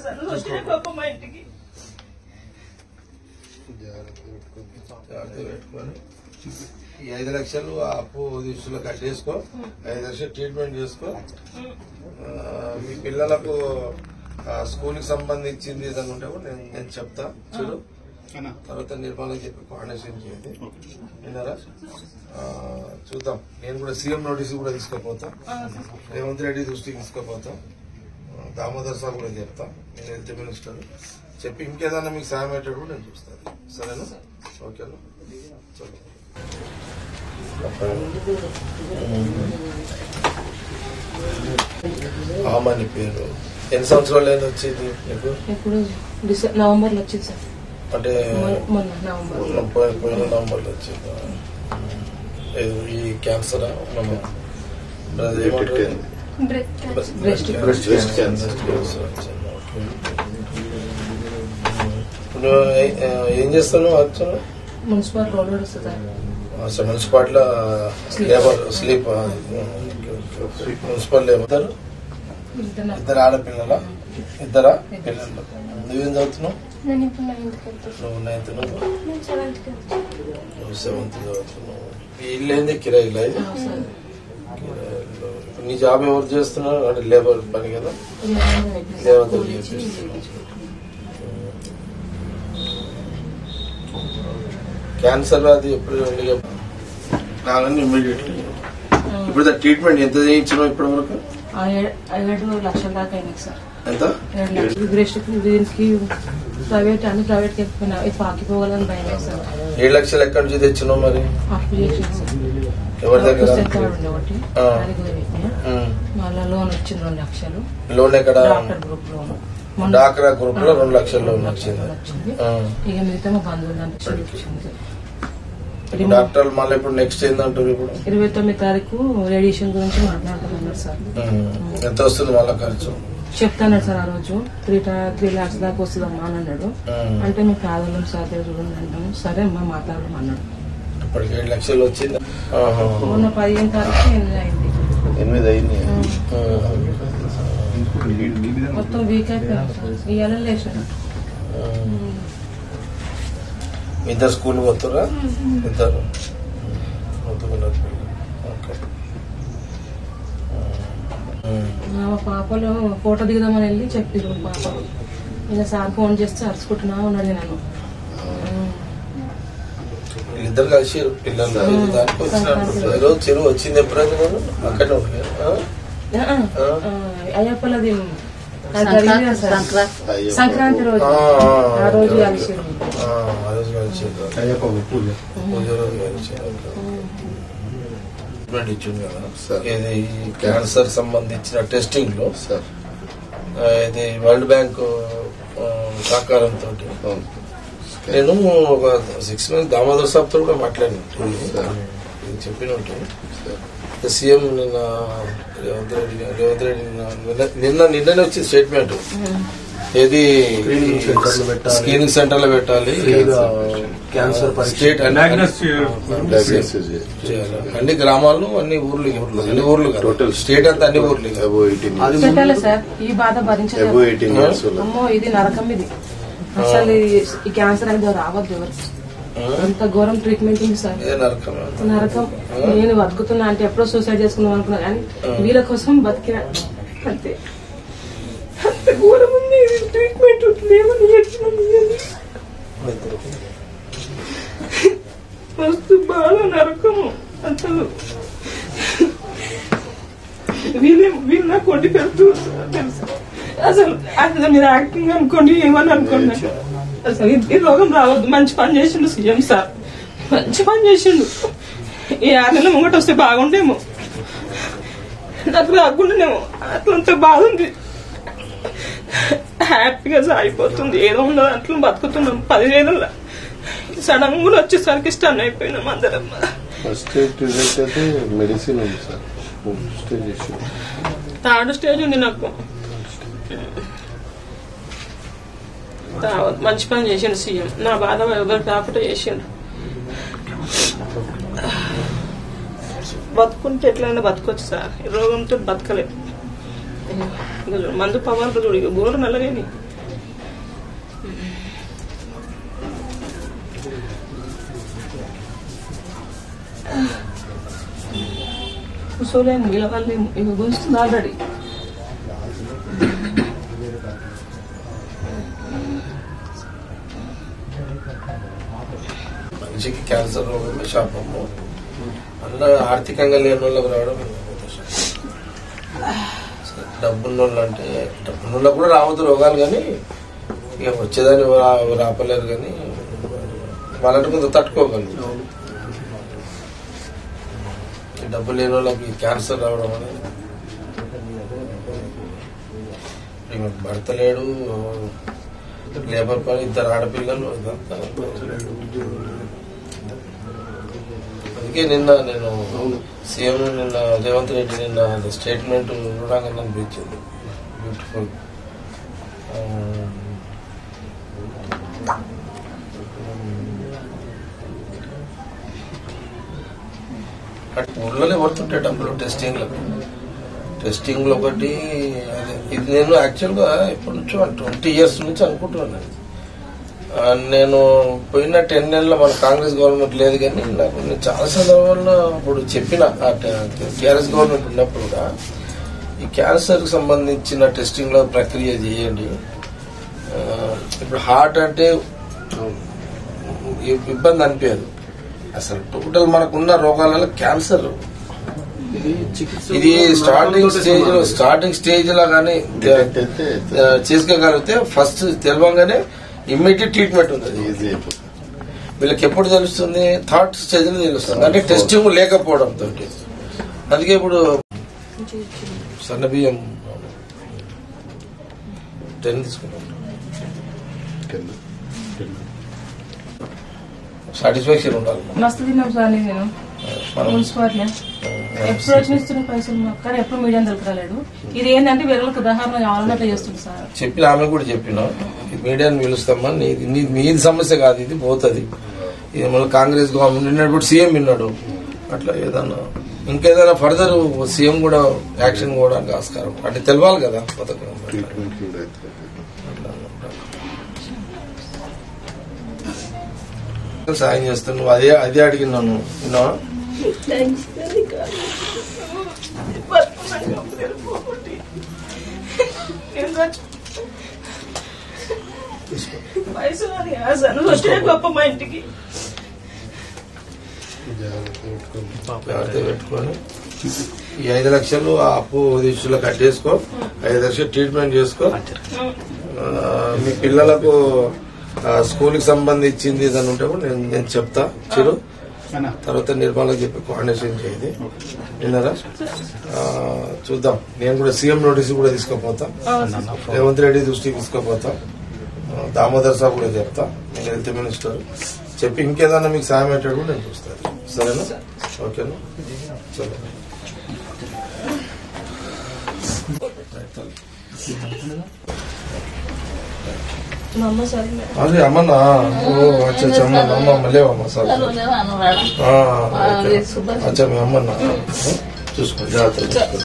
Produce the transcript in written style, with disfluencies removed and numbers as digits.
Sir వచ్చిన కోపం మా ఇంటికి జాగ్రత్త పెట్టుకొని 5 లక్షలు అప్పు తీసులో కట్టేసుకో 5 లక్షలు ట్రీట్మెంట్ చేసుకో మీ పిల్లలకు స్కూల్ కి సంబంధించింది ఏదైనా ఉంటే కూడా నేను చెప్తా చూడు తర్వాత నిర్మాణం చెప్పి కోఆర్డినేషన్ చేయండి విన్నారా చూద్దాం నేను కూడా సీఎం నోటీస్ కూడా తీసుకుపోతా రేవంత్ రెడ్డి దృష్టికి తీసుకుపోతా దామోదర్ సాబ్ కూడా చెప్తా నేను హెల్త్ మినిస్టర్ చెప్పి ఇంకేదన్నా మీకు సాయం అయ్యేటప్పుడు నేను చూస్తాను సరేనా ఓకేనా చలో ఆమని పేరు ఎన్ని సంవత్సరాలు ఏదో వచ్చింది నీకు ఇప్పుడు నవంబర్ లో వచ్చింది సార్ అంటే పోయిన నవంబర్ లో వచ్చింది ఈ క్యాన్సర్ ఏం చేస్తాను మున్సిపల్ రోడ్ వస్తుంది మున్సిపాలిటీలో లేబర్ స్లీప్ మున్సిపల్ లేబర్ ఇద్దరు ఆడపిల్లల ఇద్దరా పిల్లలు నువ్వేం చదువుతున్నావు నువ్వు 9th నువ్వు 7th చదువుతున్నావు ఈ ఇల్లు ఏంది కిరాయిలా నీ జాబ్ ఎవరు చేస్తున్నారు అంటే లేబర్ పని కదా లేబర్ క్యాన్సర్ అది ఎప్పుడు కాగానే ఇమ్మీడియట్లీ ఇప్పుడు ట్రీట్మెంట్ ఎంత చేయించినావు ఇప్పటి వరకు 7 లక్షల దాకా అయినాయి సార్ ఎంత దీనికి ప్రైవేట్ అన్ని ప్రైవేట్ కి పాకిపోవాలని భయం సార్ 7 లక్షలు ఎక్కడి నుంచి తెచ్చినావు మరి ఎవరి దగ్గర మళ్ళా లోన్ వచ్చింది 2 లక్షలు లోన్ ఎక్కడ డాక్టర్ గ్రూప్ లోన్ డాక్రా గ్రూప్ లో 2 లక్షల లోన్ వచ్చింది ఇక మిగతా మా బంధువులు డాక్టర్ మళ్ళీ ఇప్పుడు నెక్స్ట్ ఏంటంటారు ఇప్పుడు 29వ తారీఖు రేడియేషన్ గురించి మాట్లాడుతున్నారు సార్ ఎంత వస్తుంది మళ్ళా ఖర్చు చెప్తాను సార్ ఆ రోజు 3 lakhs దాకా వస్తుందమ్మా అని అన్నాడు అంటే మేము ప్రాధాన్యం సార్ చూడండి అంటాము సరే అమ్మా మాట్లాడడం అన్నాడు ఇప్పటికి 7 లక్షలు వచ్చింది మొన్న 15వ తారీఖు 8 అయింది మొత్తం వీక్ అయిపోయింది ఇవాళ లేచాను ఇద్దరు స్కూల్ పోతురా ఇద్దరు మా పాపలో ఫోటో దిగుదామని వెళ్ళి చెప్పారు పాప ఇలా సార్ ఫోన్ చేస్తే అరుచుకుంటున్నా ఉన్నాడు నన్ను ఇద్దరు కలిసి పిల్లలు దానికి వచ్చినప్పుడు రోజు చెరువు వచ్చింది ఎప్పుడైతే నేను అక్కడే అయ్యప్పలది సంక్రాంతి రోజు ఆ రోజు కలిసి ఇచ్చింది కదా ఇది క్యాన్సర్ సంబంధించిన టెస్టింగ్ లో ఇది వరల్డ్ బ్యాంక్ సహకారంతో నేను ఒక 6 months దామోదర్ సాబ్ తో కూడా మాట్లాడినట్టు చెప్పినట్టు సీఎం రేవంత్ రెడ్డి నిన్ననే వచ్చింది స్టేట్మెంట్ ఏది స్క్రీనింగ్ సెంటర్ లో పెట్టాలి స్టేట్ అన్ని గ్రామాలు అన్ని ఊర్లు టోటల్ స్టేట్ అంతా అన్ని ఊర్లు పెట్టాలి సార్ ఈ బాధ భరించలేదు అమ్మో ఇది నరకం ఇది అసలు ఈ క్యాన్సర్ అనేది రావద్దు ఎవరు అంత ఘోరం ట్రీట్మెంట్ ఉంది సార్ నరకం నేను బతుకుతున్నా అంటే ఎప్పుడో సూసైడ్ చేసుకుందాం అనుకున్నా కానీ వీళ్ళ కోసం బతికిన అంతే అంత ఘోరం ఉంది ట్రీట్మెంట్ మస్తు బాధ నరకము అసలు వీళ్ళు నాకు కొట్టి పెడుతూ తెలుసు అసలు అసలు మీరు యాక్టింగ్ అనుకోండి ఏమని అనుకోండి అసలు ఈ రోగం రావద్దు మంచి పని చేసిండు సీఎం సార్ మంచి పని చేసిండు ఈ 6 నెలల ముంగట వస్తే బాగుండేమో నాకు రాకుండానేమో అట్లంత బాధ ఉంది హ్యాపీగా సాగిపోతుంది ఏదో ఉండదు అట్లా బతుకుతున్నాం 10 ఏళ్ళ సడన్ గా వచ్చేసరికి స్టన్ అయిపోయినాం అందరం మెడిసిన్ 3rd స్టేజ్ ఉంది నాకు మంచి పని చేసిండు సీఎం నా బాధ ఎవరు కాకుండా చేసిండు బతుకుంటే ఎట్లయినా బతకొచ్చు సార్ ఈ రోగంతో బతకలేదు మందు పవర్ చూడు గోరు నల్లగాని కూర్చోలేము, నిలవలేము, ఇక గుంజుతుంది ఆల్రెడీ. మనిషికి క్యాన్సర్ రోగమే శాపము. అన్న ఆర్థికంగా లేని వాళ్ళకి రావడం డబ్బున్న వాళ్ళు అంటే డబ్బున్న వాళ్ళకు కూడా రావద్దు రోగాలు, కానీ ఇక వచ్చేదాన్ని రాపలేరు, కానీ వాళ్ళని కొంత తట్టుకోగలరు. డబ్బు లేని వాళ్ళకి క్యాన్సర్ రావడం అనేది భర్త లేడు, లేబర్ పని, 2 ఆడపిల్లలు. అందుకే నిన్న నేను సీఎం నిన్న రేవంత్ రెడ్డి నిన్న స్టేట్మెంట్ చూడగానే అనిపించింది బ్యూటిఫుల్. ఊళ్ళోనే పడుతుంటే డబ్బులు టెస్టింగ్ లో ఒకటి. అదే ఇది నేను యాక్చువల్గా ఎప్పటి నుంచో 20 years నుంచి అనుకుంటున్నాను. నేను పోయిన 10 నెలల్లో మన కాంగ్రెస్ గవర్నమెంట్ లేదు, కానీ నాకు నేను చాలా సందర్భాల్లో ఇప్పుడు చెప్పిన టీఆర్ఎస్ గవర్నమెంట్ ఉన్నప్పుడు కూడా ఈ క్యాన్సర్ కు సంబంధించిన టెస్టింగ్ లో ప్రక్రియ చేయండి. ఇప్పుడు హార్ట్ అంటే ఇబ్బంది అనిపించదు అసలు. టోటల్ మనకున్న రోగాలలో క్యాన్సర్ ఇది స్టార్టింగ్ స్టేజ్ లా కానీ చేసుకోగలిగితే ఫస్ట్ తెలవంగానే ఇమ్మీడియట్ ట్రీట్మెంట్ ఉంది. వీళ్ళకి ఎప్పుడు తెలుస్తుంది? 3rd స్టేజ్ లో తెలుస్తుంది, అంటే టెస్టింగ్ లేకపోవడంతో. అందుకే ఇప్పుడు సన్న బియ్యం 10 తీసుకున్నాం. సాటిస్ఫాక్షన్ ఉండాలి. మస్తు తిన్నాం సార్ నేను మున్సిపాలిటీ ఎప్పుడు వచ్చిన పైసలు, కానీ ఎప్పుడు మీడియా దొరకరాలేడు. ఇది ఏంటంటే వేరేలకు ఉదాహరణ కావాలన్నట్టు చేస్తుంది సార్. చెప్పిన ఆమె కూడా చెప్పిన మీడియాని పిలుస్తామా, మీది సమస్య కాదు, ఇది పోతుంది. ఇది మళ్ళీ కాంగ్రెస్ గవర్నమెంట్ విన్నప్పుడు సీఎం విన్నాడు. అట్లా ఏదన్నా ఇంకేదైనా ఫర్దర్ సీఎం కూడా యాక్షన్ కూడా ఆస్కారం అంటే తెలవాలి కదా పథకం. సాయం చేస్తాను, నువ్వు అదే అడిగినాను. విన్నావా? గొప్ప మా ఇంటికి పెట్టుకొని ఈ 5 లక్షలు ఆ అప్పు దిశలో కట్టేసుకో, 5 లక్షలు ట్రీట్మెంట్ చేసుకో. మీ పిల్లలకు స్కూల్ కి సంబంధించింది ఏదైనా ఉంటే కూడా నేను చెప్తా చిరు. తర్వాత నిర్మలకు చెప్పి కోఆర్డినేషన్ చేయండి. విన్నారా? చూద్దాం. నేను కూడా సీఎం నోటీస్ కూడా తీసుకుపోతా, రేవంత్ రెడ్డి దృష్టికి తీసుకుపోతా, దామోదర్ సాబ్ కూడా చెప్తా, నేను హెల్త్ మినిస్టర్ చెప్పి ఇంకేదన్నా మీకు సాయం అయ్యేటట్టు కూడా నేను చూస్తాను. సరేనా? ఓకేనా? చలో. అదే అమ్మన్నా అచ్చా అమ్మ లేవమ్మా సార్. అచ్చా మీ అమ్మన్నా చూసుకోండి, జాగ్రత్త చూసుకోండి.